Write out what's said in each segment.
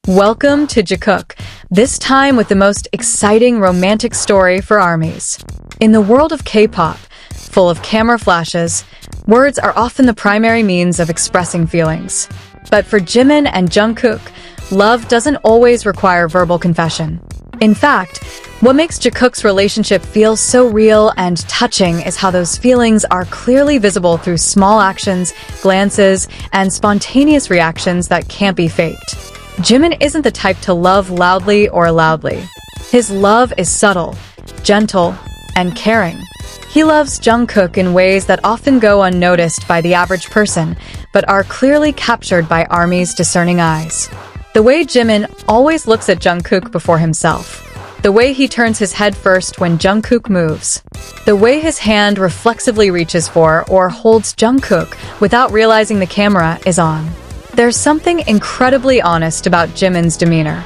Welcome to Jikook, this time with the most exciting romantic story for ARMYs. In the world of K-pop, full of camera flashes, words are often the primary means of expressing feelings. But for Jimin and Jungkook, love doesn't always require verbal confession. In fact, what makes Jikook's relationship feel so real and touching is how those feelings are clearly visible through small actions, glances, and spontaneous reactions that can't be faked. Jimin isn't the type to love loudly or loudly. His love is subtle, gentle, and caring. He loves Jungkook in ways that often go unnoticed by the average person, but are clearly captured by ARMY's discerning eyes. The way Jimin always looks at Jungkook before himself. The way he turns his head first when Jungkook moves. The way his hand reflexively reaches for or holds Jungkook without realizing the camera is on. There's something incredibly honest about Jimin's demeanor.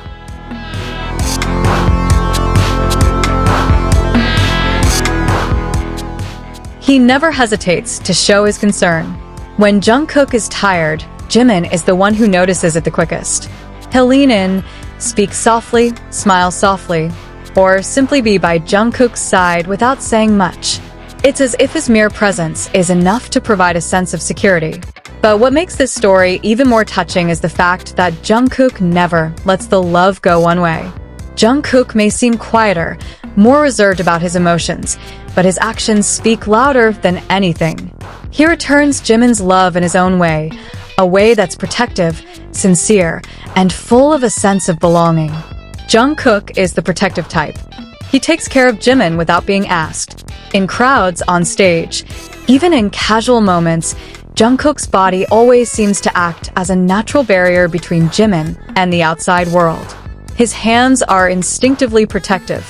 He never hesitates to show his concern. When Jungkook is tired, Jimin is the one who notices it the quickest. He'll lean in, speak softly, smile softly, or simply be by Jungkook's side without saying much. It's as if his mere presence is enough to provide a sense of security. But what makes this story even more touching is the fact that Jungkook never lets the love go one way. Jungkook may seem quieter, more reserved about his emotions, but his actions speak louder than anything. He returns Jimin's love in his own way, a way that's protective, sincere, and full of a sense of belonging. Jungkook is the protective type. He takes care of Jimin without being asked. In crowds, on stage, even in casual moments, Jungkook's body always seems to act as a natural barrier between Jimin and the outside world. His hands are instinctively protective.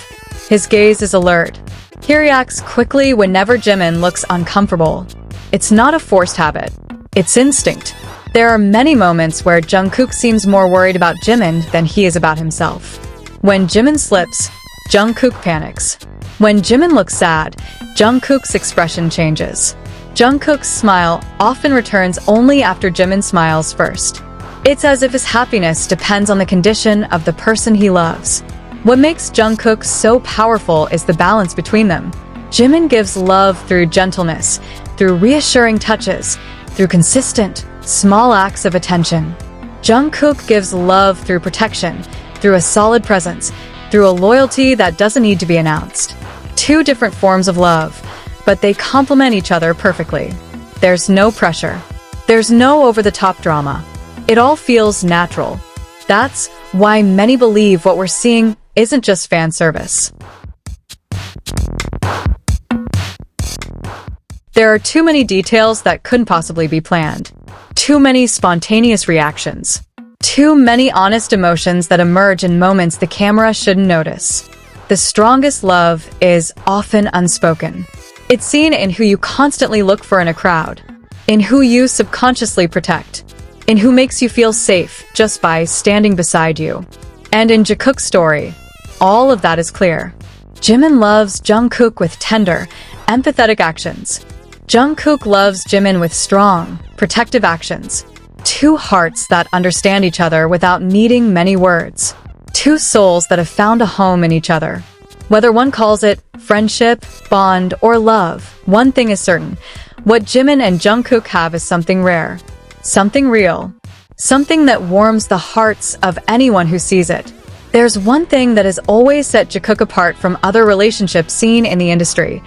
His gaze is alert. He reacts quickly whenever Jimin looks uncomfortable. It's not a forced habit. It's instinct. There are many moments where Jungkook seems more worried about Jimin than he is about himself. When Jimin slips, Jungkook panics. When Jimin looks sad, Jungkook's expression changes. Jungkook's smile often returns only after Jimin smiles first. It's as if his happiness depends on the condition of the person he loves. What makes Jungkook so powerful is the balance between them. Jimin gives love through gentleness, through reassuring touches, through consistent, small acts of attention. Jungkook gives love through protection, through a solid presence, through a loyalty that doesn't need to be announced. Two different forms of love, but they complement each other perfectly. There's no pressure. There's no over-the-top drama. It all feels natural. That's why many believe what we're seeing isn't just fan service. There are too many details that couldn't possibly be planned. Too many spontaneous reactions. Too many honest emotions that emerge in moments the camera shouldn't notice. The strongest love is often unspoken. It's seen in who you constantly look for in a crowd, in who you subconsciously protect, in who makes you feel safe just by standing beside you. And in Jikook's story, all of that is clear. Jimin loves Jungkook with tender, empathetic actions. Jungkook loves Jimin with strong, protective actions. Two hearts that understand each other without needing many words. Two souls that have found a home in each other. Whether one calls it friendship, bond, or love, one thing is certain. What Jimin and Jungkook have is something rare. Something real. Something that warms the hearts of anyone who sees it. There's one thing that has always set Jikook apart from other relationships seen in the industry.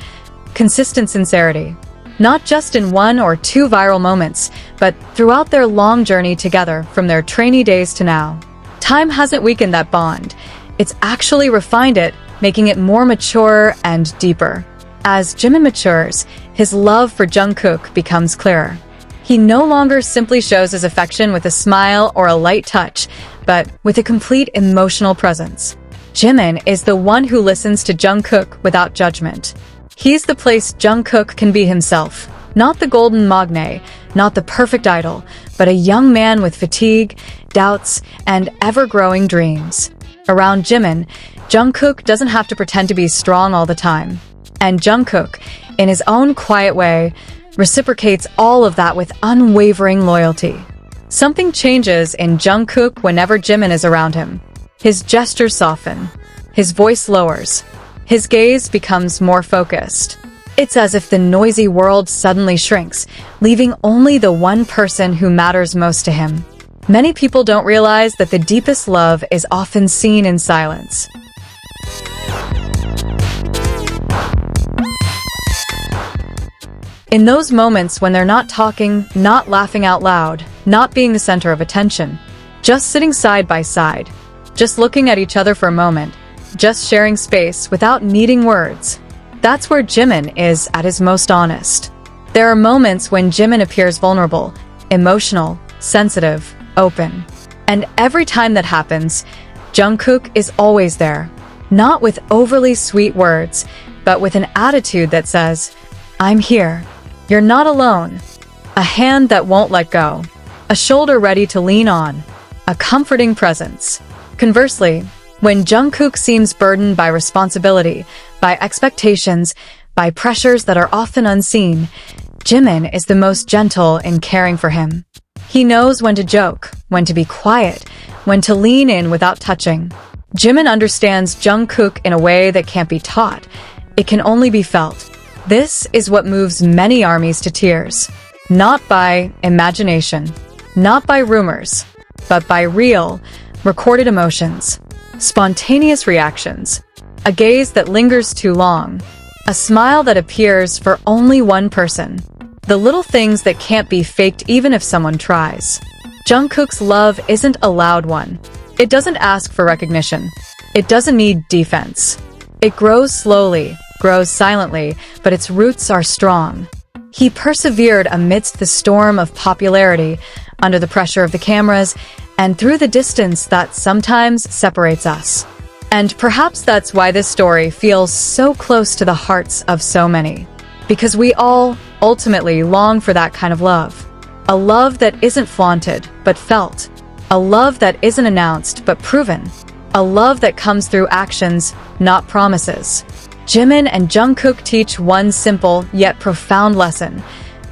Consistent sincerity. Not just in one or two viral moments, but throughout their long journey together from their trainee days to now. Time hasn't weakened that bond. It's actually refined it, making it more mature and deeper. As Jimin matures, his love for Jungkook becomes clearer. He no longer simply shows his affection with a smile or a light touch, but with a complete emotional presence. Jimin is the one who listens to Jungkook without judgment. He's the place Jungkook can be himself. Not the golden magne, not the perfect idol, but a young man with fatigue, doubts, and ever-growing dreams. Around Jimin, Jungkook doesn't have to pretend to be strong all the time. And Jungkook, in his own quiet way, reciprocates all of that with unwavering loyalty. Something changes in Jungkook whenever Jimin is around him. His gestures soften. His voice lowers. His gaze becomes more focused. It's as if the noisy world suddenly shrinks, leaving only the one person who matters most to him. Many people don't realize that the deepest love is often seen in silence. In those moments when they're not talking, not laughing out loud, not being the center of attention, just sitting side by side, just looking at each other for a moment, just sharing space without needing words. That's where Jimin is at his most honest. There are moments when Jimin appears vulnerable, emotional, sensitive, open. And every time that happens, Jungkook is always there. Not with overly sweet words, but with an attitude that says, "I'm here. You're not alone." A hand that won't let go. A shoulder ready to lean on. A comforting presence. Conversely, when Jungkook seems burdened by responsibility, by expectations, by pressures that are often unseen, Jimin is the most gentle in caring for him. He knows when to joke, when to be quiet, when to lean in without touching. Jimin understands Jungkook in a way that can't be taught. It can only be felt. This is what moves many armies to tears. Not by imagination, not by rumors, but by real, recorded emotions. Spontaneous reactions. A gaze that lingers too long. A smile that appears for only one person. The little things that can't be faked even if someone tries. Jungkook's love isn't a loud one. It doesn't ask for recognition. It doesn't need defense. It grows slowly, grows silently, but its roots are strong. He persevered amidst the storm of popularity, under the pressure of the cameras, and through the distance that sometimes separates us. And perhaps that's why this story feels so close to the hearts of so many. Because we all ultimately long for that kind of love. A love that isn't flaunted, but felt. A love that isn't announced, but proven. A love that comes through actions, not promises. Jimin and Jungkook teach one simple yet profound lesson.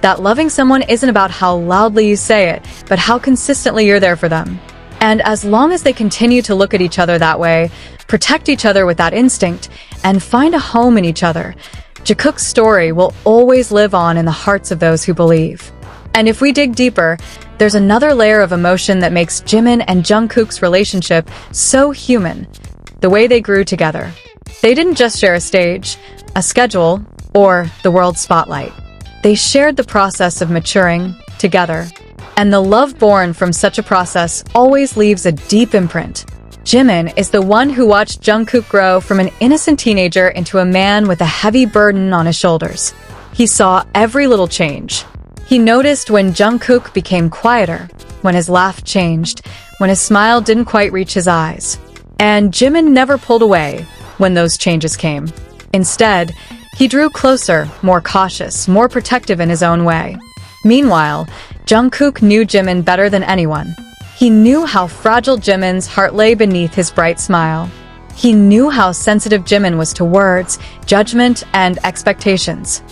That loving someone isn't about how loudly you say it, but how consistently you're there for them. And as long as they continue to look at each other that way, protect each other with that instinct, and find a home in each other, Jikook's story will always live on in the hearts of those who believe. And if we dig deeper, there's another layer of emotion that makes Jimin and Jungkook's relationship so human. The way they grew together. They didn't just share a stage, a schedule, or the world spotlight. They shared the process of maturing together. And the love born from such a process always leaves a deep imprint. Jimin is the one who watched Jungkook grow from an innocent teenager into a man with a heavy burden on his shoulders. He saw every little change. He noticed when Jungkook became quieter, when his laugh changed, when his smile didn't quite reach his eyes. And Jimin never pulled away when those changes came. Instead, he drew closer, more cautious, more protective in his own way. Meanwhile, Jungkook knew Jimin better than anyone. He knew how fragile Jimin's heart lay beneath his bright smile. He knew how sensitive Jimin was to words, judgment, and expectations.